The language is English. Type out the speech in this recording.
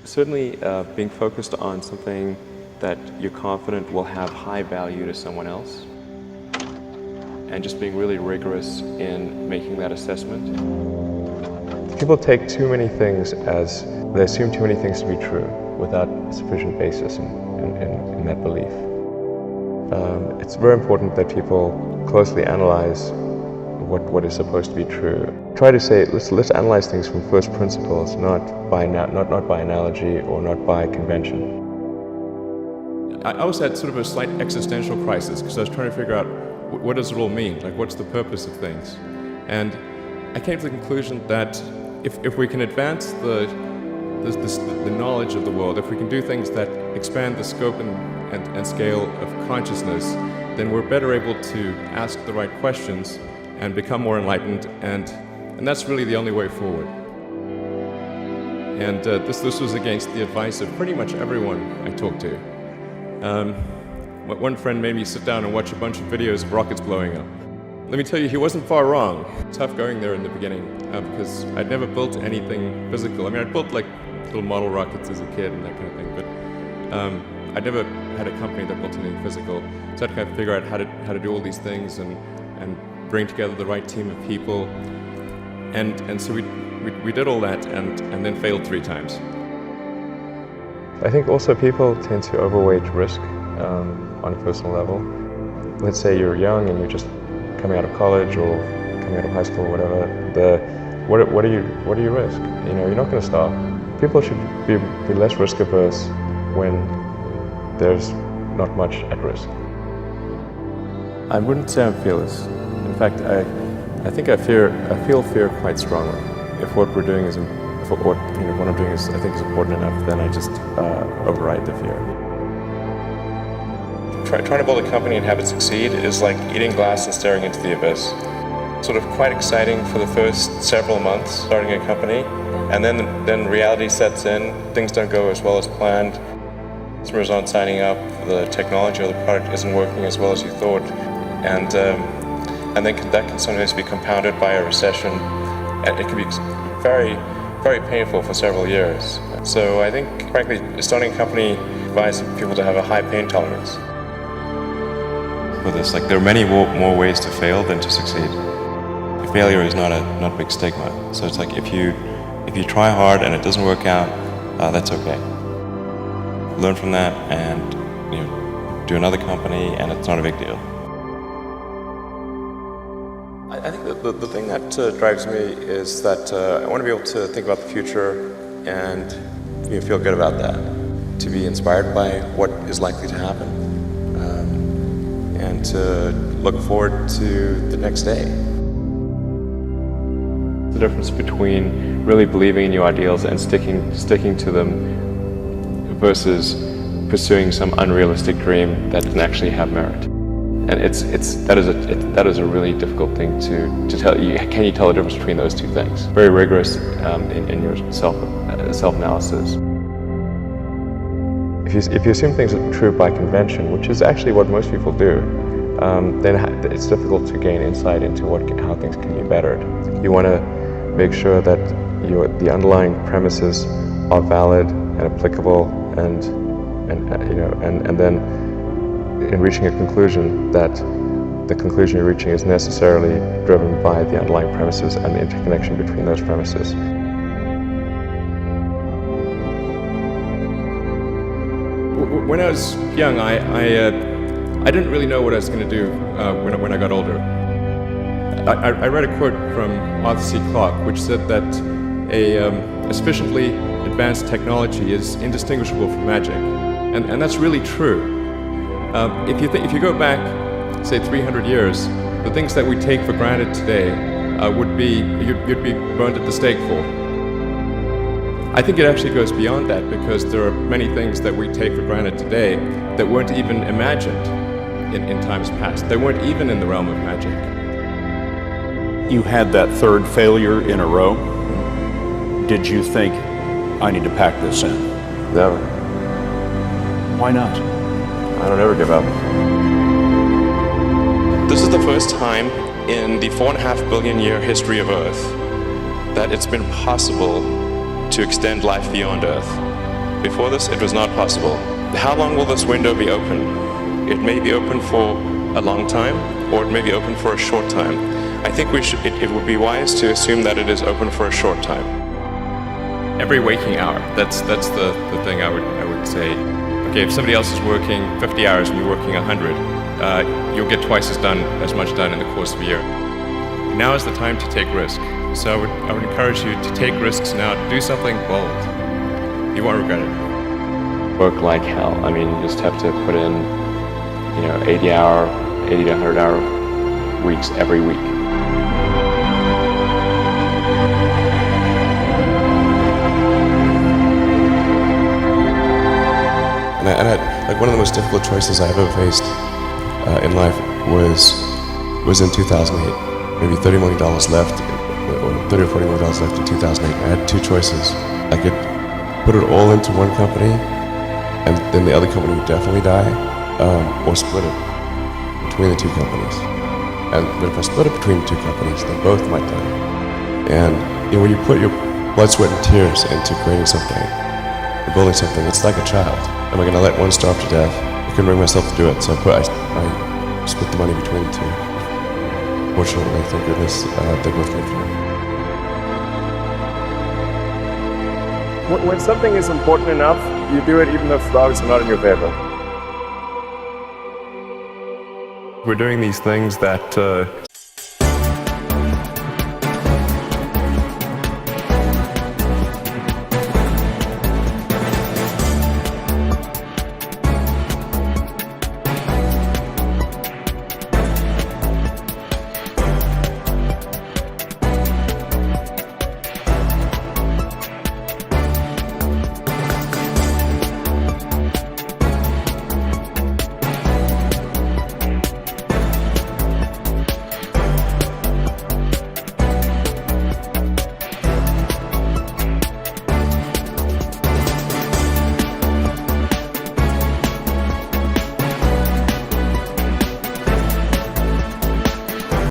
Certainly being focused on something that you're confident will have high value to someone else, and just being really rigorous in making that assessment. People take too many things they assume too many things to be true without sufficient basis in that belief. It's very important that people closely analyze what is supposed to be true. Try to say, let's analyze things from first principles, not by analogy or not by convention. I also had sort of a slight existential crisis because I was trying to figure out what does it all mean? Like, what's the purpose of things? And I came to the conclusion that if we can advance the knowledge of the world, if we can do things that expand the scope and scale of consciousness, then we're better able to ask the right questions and become more enlightened, and that's really the only way forward. And this was against the advice of pretty much everyone I talked to. One friend made me sit down and watch a bunch of videos of rockets blowing up. Let me tell you, he wasn't far wrong. Tough going there in the beginning because I'd never built anything physical. I mean, I'd built like little model rockets as a kid and that kind of thing, but I'd never had a company that built anything physical. So I'd kind of figure out how to do all these things and bring together the right team of people. And so we did all that and then failed 3 times. I think also people tend to overweight risk on a personal level. Let's say you're young and you're just coming out of college or coming out of high school or whatever. What do you risk? You know, you're not going to stop. People should be less risk averse when there's not much at risk. I wouldn't say I'm fearless. In fact, I think I feel fear quite strongly. If what we're doing is what I'm doing is I think is important enough, then I just override the fear. Trying to build a company and have it succeed is like eating glass and staring into the abyss. Sort of quite exciting for the first several months starting a company, and then reality sets in. Things don't go as well as planned. Customers aren't signing up. The technology or the product isn't working as well as you thought, and then that can sometimes be compounded by a recession. And it can be very, very painful for several years. So I think, frankly, starting a company advises people to have a high pain tolerance. For this, like, there are many more ways to fail than to succeed. Failure is not a big stigma. So it's like if you try hard and it doesn't work out, that's okay. Learn from that and do another company, and it's not a big deal. I think the thing that drives me is that I want to be able to think about the future and feel good about that, to be inspired by what is likely to happen, and to look forward to the next day. The difference between really believing in your ideals and sticking to them versus pursuing some unrealistic dream that doesn't actually have merit. And that is a really difficult thing to tell you. Can you tell the difference between those two things? Very rigorous in your self-analysis. If you assume things are true by convention, which is actually what most people do, then it's difficult to gain insight into how things can be bettered. You want to make sure that the underlying premises are valid and applicable, and then in reaching a conclusion, that the conclusion you're reaching is necessarily driven by the underlying premises and the interconnection between those premises. When I was young, I didn't really know what I was going to do when I got older. I read a quote from Arthur C. Clarke, which said that a sufficiently advanced technology is indistinguishable from magic, and that's really true. If you go back, say 300 years, the things that we take for granted today you'd be burned at the stake for. I think it actually goes beyond that, because there are many things that we take for granted today that weren't even imagined in times past. They weren't even in the realm of magic. You had that third failure in a row. Did you think, I need to pack this in? Never. Why not? I don't ever give up. This is the first time in the 4.5 billion year history of Earth that it's been possible to extend life beyond Earth. Before this, it was not possible. How long will this window be open? It may be open for a long time, or it may be open for a short time. I think it would be wise to assume that it is open for a short time. Every waking hour, that's the thing I would say. Okay, if somebody else is working 50 hours and you're working 100, you'll get twice as much done in the course of a year. Now is the time to take risk. So I would encourage you to take risks now. Do something bold. You won't regret it. Work like hell. I mean, you just have to put in, 80 to 100 hour weeks every week. Like one of the most difficult choices I ever faced in life was in 2008. Maybe $30 million left, or $30 or $40 million left in 2008. I had two choices. I could put it all into one company, and then the other company would definitely die, or split it between the two companies. But if I split it between the two companies, then both might die. And when you put your blood, sweat, and tears into creating something, or building something, it's like a child. Am I going to let one starve to death? I couldn't bring myself to do it, so I split the money between the two. Fortunately, thank goodness, they both came through. When something is important enough, you do it even if the odds are not in your favor. We're doing these things that